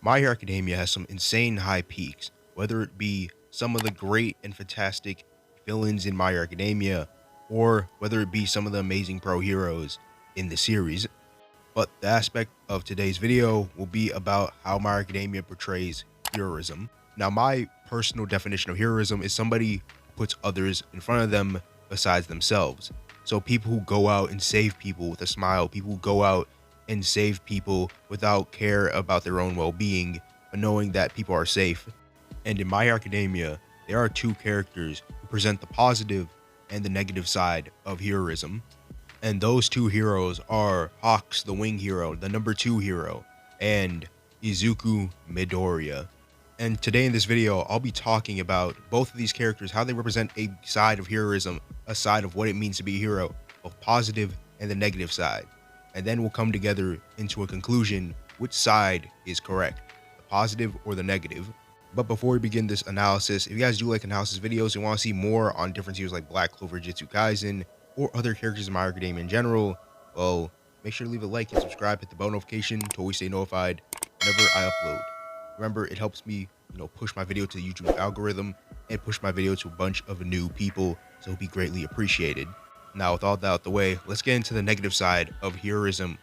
My Hero Academia has some insane high peaks, whether it be some of the great and fantastic villains in My Hero Academia, or whether it be some of the amazing pro heroes in the series. But the aspect of today's video will be about how My Hero Academia portrays heroism. Now, my personal definition of heroism is somebody who puts others in front of them besides themselves. So people who go out and save people with a smile, people who go out and save people without care about their own well-being, but knowing that people are safe. And in My Hero Academia, there are two characters who present the positive and the negative side of heroism. And those two heroes are Hawks, the wing hero, the number 2 hero, and Izuku Midoriya. And today in this video, I'll be talking about both of these characters, how they represent a side of heroism, a side of what it means to be a hero, both positive and the negative side. And then we'll come together into a conclusion which side is correct, the positive or the negative. But before we begin this analysis, if you guys do like analysis videos and want to see more on different series like Black Clover, Jujutsu Kaisen, or other characters in My Hero Academia in general, well, make sure to leave a like and subscribe, hit the bell notification to always stay notified whenever I upload. Remember, it helps me, push my video to the YouTube algorithm and push my video to a bunch of new people, so it'll be greatly appreciated. Now, with all that out the way, let's get into the negative side of heroism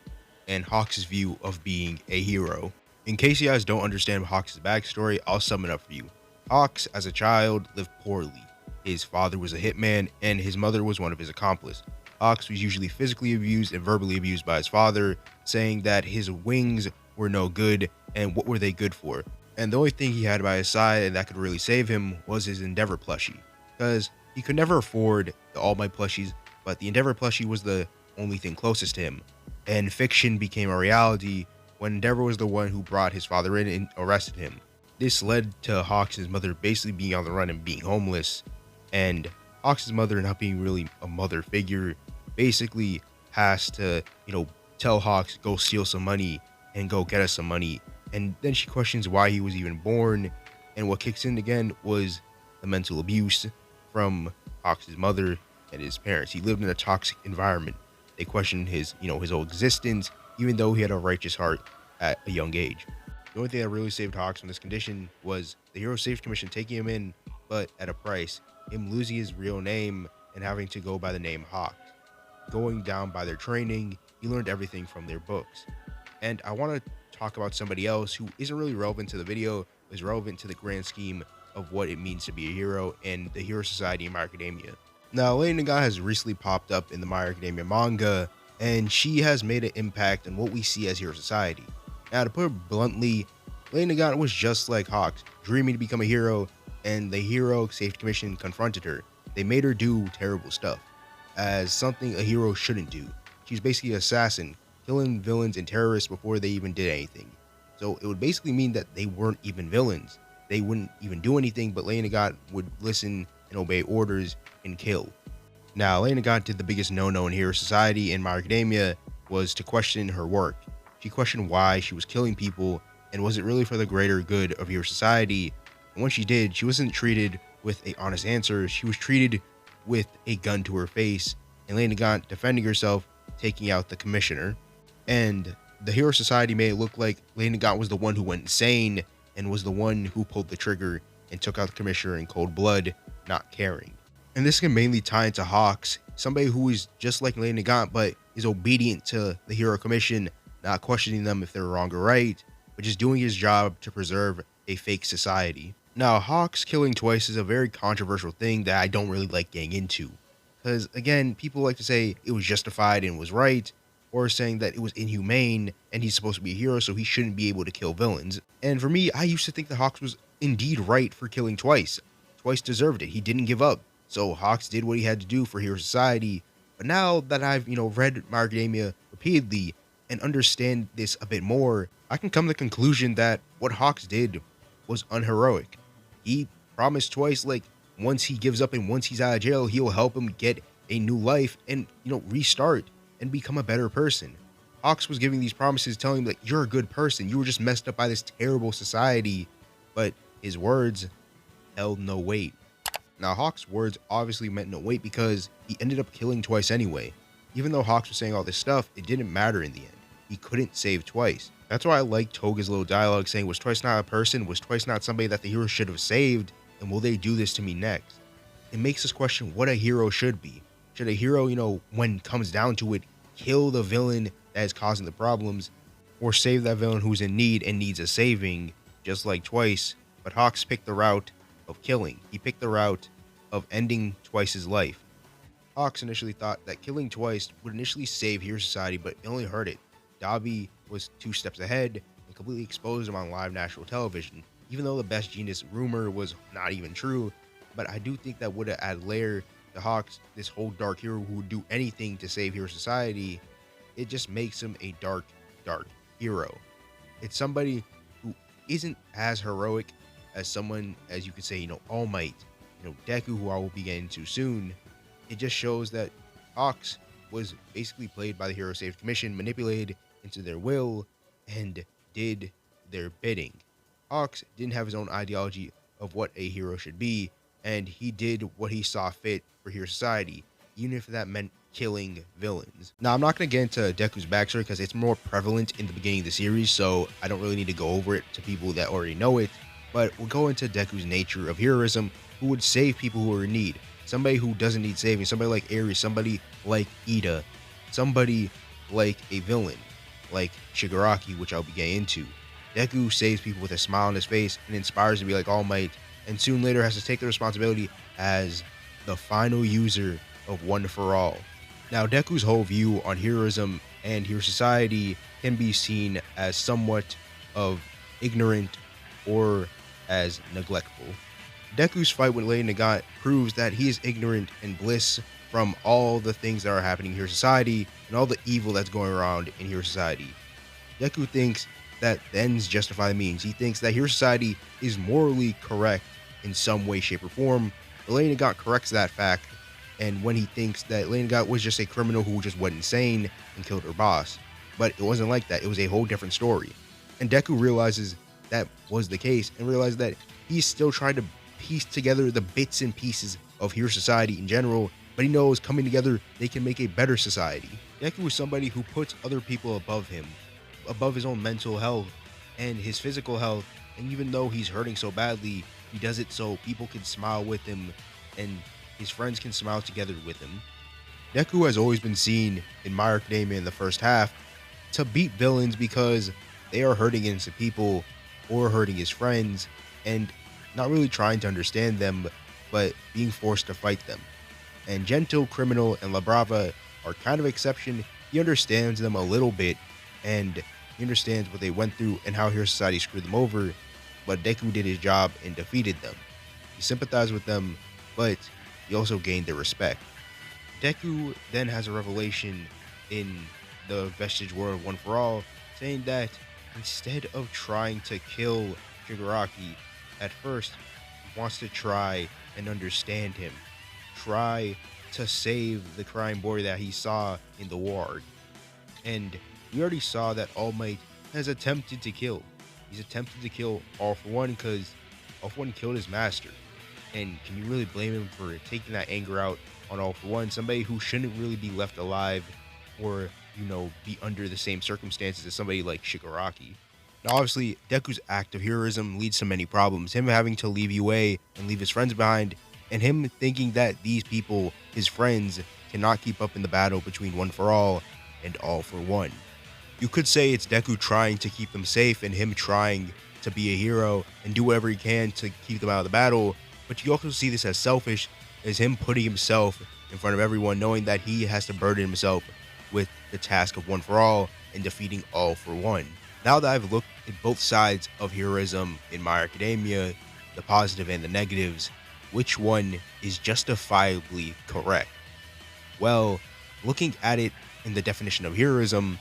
and Hawks' view of being a hero. In case you guys don't understand Hawks' backstory, I'll sum it up for you. Hawks, as a child, lived poorly. His father was a hitman, and his mother was one of his accomplices. Hawks was usually physically abused and verbally abused by his father, saying that his wings were no good, and what were they good for? And the only thing he had by his side and that could really save him was his Endeavor plushie, because he could never afford the All Might plushies, but the Endeavor plushie was the only thing closest to him. And fiction became a reality when Endeavor was the one who brought his father in and arrested him. This led to Hawks' mother basically being on the run and being homeless, and Hawks' mother, not being really a mother figure, basically has to, tell Hawks, go steal some money and go get us some money. And then she questions why he was even born, and what kicks in again was the mental abuse from Hawks' mother and his parents. He lived in a toxic environment. They questioned his, his whole existence, even though he had a righteous heart at a young age. The only thing that really saved Hawks from this condition was the Hero Safety Commission taking him in, but at a price, him losing his real name and having to go by the name Hawks. Going down by their training, he learned everything from their books. And I want to talk about somebody else who isn't really relevant to the video, but is relevant to the grand scheme of what it means to be a hero and the hero society in My Hero Academia. Now, Lady Nagant has recently popped up in the My Hero Academia manga, and she has made an impact on what we see as hero society. Now, to put it bluntly, Lady Nagant was just like Hawks, dreaming to become a hero, and the Hero Safety Commission confronted her. They made her do terrible stuff, as something a hero shouldn't do. She's basically an assassin, killing villains and terrorists before they even did anything. So it would basically mean that they weren't even villains. They wouldn't even do anything, but Lady Nagant would listen and obey orders and kill. Now, Lady Nagant did the biggest no-no in hero society in My Hero Academia was to question her work. She questioned why she was killing people, and was it really for the greater good of hero society? And when she did, she wasn't treated with an honest answer. She was treated with a gun to her face, and Lady Nagant defending herself, taking out the commissioner. And the hero society made it look like Lady Nagant was the one who went insane and was the one who pulled the trigger and took out the commissioner in cold blood, not caring. And this can mainly tie into Hawks, somebody who is just like Lady Nagant, but is obedient to the Hero Commission, not questioning them if they're wrong or right, but just doing his job to preserve a fake society. Now, Hawks killing twice is a very controversial thing that I don't really like getting into, because again, people like to say it was justified and was right, or saying that it was inhumane and he's supposed to be a hero so he shouldn't be able to kill villains. And for me, I used to think that Hawks was indeed right for killing twice. Twice deserved it. He didn't give up. So Hawks did what he had to do for hero society. But now that I've, read My Hero Academia repeatedly and understand this a bit more, I can come to the conclusion that what Hawks did was unheroic. He promised twice, like, once he gives up and once he's out of jail, he'll help him get a new life and, restart and become a better person. Hawks was giving these promises, telling him that you're a good person. You were just messed up by this terrible society. But his words held no weight. Now, Hawks' words obviously meant no weight because he ended up killing twice anyway. Even though Hawks was saying all this stuff, it didn't matter in the end. he couldn't save Twice. That's why I like Toga's little dialogue saying, was Twice not a person? Was Twice not somebody that the hero should have saved? And will they do this to me next? It makes us question what a hero should be. Should a hero, when it comes down to it, kill the villain that is causing the problems, or save that villain who's in need and needs a saving, just like Twice? But Hawks picked the route of killing. He picked the route of ending Twice's life. Hawks initially thought that killing Twice would initially save Hero Society, but it only hurt it. Dabi was 2 steps ahead and completely exposed him on live national television, even though the Best Genius rumor was not even true. But I do think that would have added layer to Hawks, this whole dark hero who would do anything to save Hero Society. It just makes him a dark hero. It's somebody who isn't as heroic as someone, as you could say, All Might, Deku, who I will be getting to soon. It just shows that Hawks was basically played by the Hero Save Commission, manipulated into their will, and did their bidding. Hawks didn't have his own ideology of what a hero should be, and he did what he saw fit for Hero Society, even if that meant killing villains. Now, I'm not going to get into Deku's backstory because it's more prevalent in the beginning of the series, so I don't really need to go over it to people that already know it, but we'll go into Deku's nature of heroism, who would save people who are in need. Somebody who doesn't need saving, somebody like Ares, somebody like Ida, somebody like a villain, like Shigaraki, which I'll be getting into. Deku saves people with a smile on his face and inspires to be like All Might, and soon later has to take the responsibility as the final user of One for All. Now, Deku's whole view on heroism and Hero Society can be seen as somewhat of ignorant or as neglectful. Deku's fight with Lady Nagant proves that he is ignorant and bliss from all the things that are happening in Hero Society and all the evil that's going around in Hero Society. Deku thinks that the ends justify the means. He thinks that Hero Society is morally correct in some way, shape, or form. But Lady Nagant corrects that fact, and when he thinks that Lady Nagant was just a criminal who just went insane and killed her boss. But it wasn't like that. It was a whole different story. And Deku realizes that was the case and realizes that he's still trying to piece together the bits and pieces of Hero Society in general, but he knows coming together they can make a better society. Deku is somebody who puts other people above him, above his own mental health and his physical health, and even though he's hurting so badly, he does it so people can smile with him and his friends can smile together with him. Deku has always been seen in My Hero Academia in the first half to beat villains because they are hurting innocent people or hurting his friends and not really trying to understand them, but being forced to fight them. And Gentle, Criminal, and La Brava are kind of exception. He understands them a little bit, and he understands what they went through and how Hero Society screwed them over, but Deku did his job and defeated them. He sympathized with them, but he also gained their respect. Deku then has a revelation in the Vestige World One for All, saying that instead of trying to kill Shigaraki, at first, he wants to try and understand him. Try to save the crying boy that he saw in the ward. And we already saw that All Might has attempted to kill. He's attempted to kill All For One because All For One killed his master. And can you really blame him for taking that anger out on All For One? Somebody who shouldn't really be left alive or, be under the same circumstances as somebody like Shigaraki. Now, obviously, Deku's act of heroism leads to many problems. Him having to leave UA and leave his friends behind, and him thinking that these people, his friends, cannot keep up in the battle between One For All and All For One. You could say it's Deku trying to keep them safe and him trying to be a hero and do whatever he can to keep them out of the battle, but you also see this as selfish, as him putting himself in front of everyone, knowing that he has to burden himself with the task of One For All and defeating All For One. Now that I've looked at both sides of heroism in My Hero Academia, the positive and the negatives, which one is justifiably correct? Well, looking at it in the definition of heroism,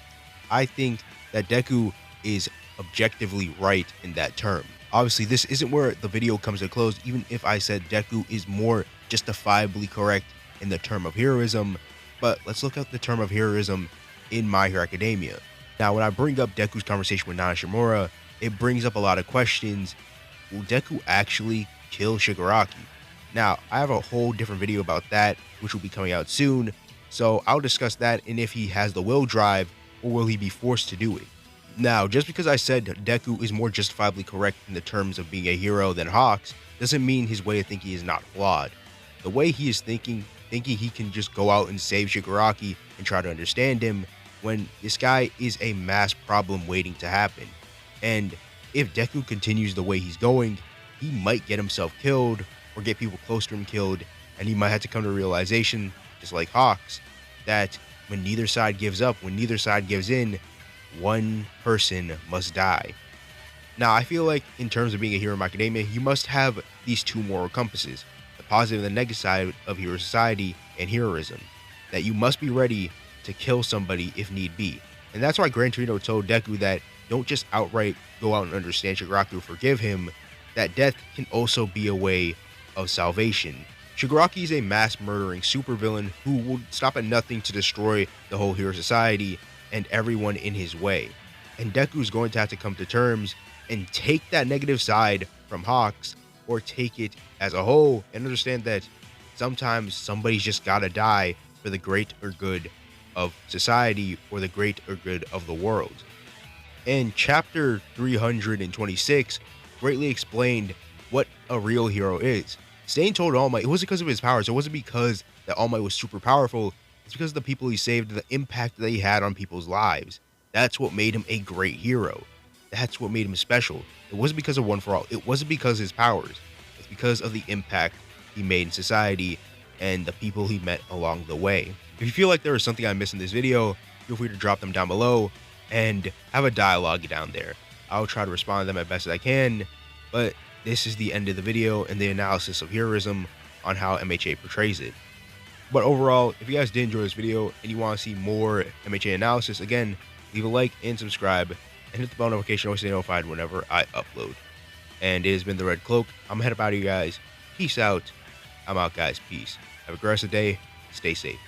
I think that Deku is objectively right in that term. Obviously, this isn't where the video comes to a close, even if I said Deku is more justifiably correct in the term of heroism, but let's look at the term of heroism in My Hero Academia. Now, when I bring up Deku's conversation with Nana Shimura, it brings up a lot of questions. Will Deku actually kill Shigaraki? Now, I have a whole different video about that, which will be coming out soon, so I'll discuss that and if he has the will drive or will he be forced to do it? Now, just because I said Deku is more justifiably correct in the terms of being a hero than Hawks, doesn't mean his way of thinking is not flawed. The way he is thinking he can just go out and save Shigaraki and try to understand him, when this guy is a mass problem waiting to happen. And if Deku continues the way he's going, he might get himself killed or get people close to him killed, and he might have to come to a realization, just like Hawks, that when neither side gives up, when neither side gives in, one person must die. Now, I feel like in terms of being a hero in academia, you must have these two moral compasses, the positive and the negative side of hero society and heroism, that you must be ready to kill somebody if need be. And that's why Gran Torino told Deku that don't just outright go out and understand Shigaraki or forgive him, that death can also be a way of salvation. Shigaraki is a mass murdering supervillain who will stop at nothing to destroy the whole hero society and everyone in his way. And Deku is going to have to come to terms and take that negative side from Hawks, or take it as a whole and understand that sometimes somebody's just gotta die for the greater good of society or the greater good of the world. And chapter 326 greatly explained what a real hero is. Stain told All Might it wasn't because of his powers, it wasn't because that All Might was super powerful, it's because of the people he saved and the impact that he had on people's lives. That's what made him a great hero. That's what made him special. It wasn't because of One for All. It wasn't because of his powers. It's because of the impact he made in society and the people he met along the way. If you feel like there was something I missed in this video, feel free to drop them down below and have a dialogue down there. I'll try to respond to them as best as I can, but this is the end of the video and the analysis of heroism on how MHA portrays it. But overall, if you guys did enjoy this video and you want to see more MHA analysis, again, leave a like and subscribe and hit the bell notification to always stay notified whenever I upload. And it has been the Red Cloak. I'm gonna head up out of you guys. Peace out. I'm out, guys. Peace. Have a great rest of the day. Stay safe.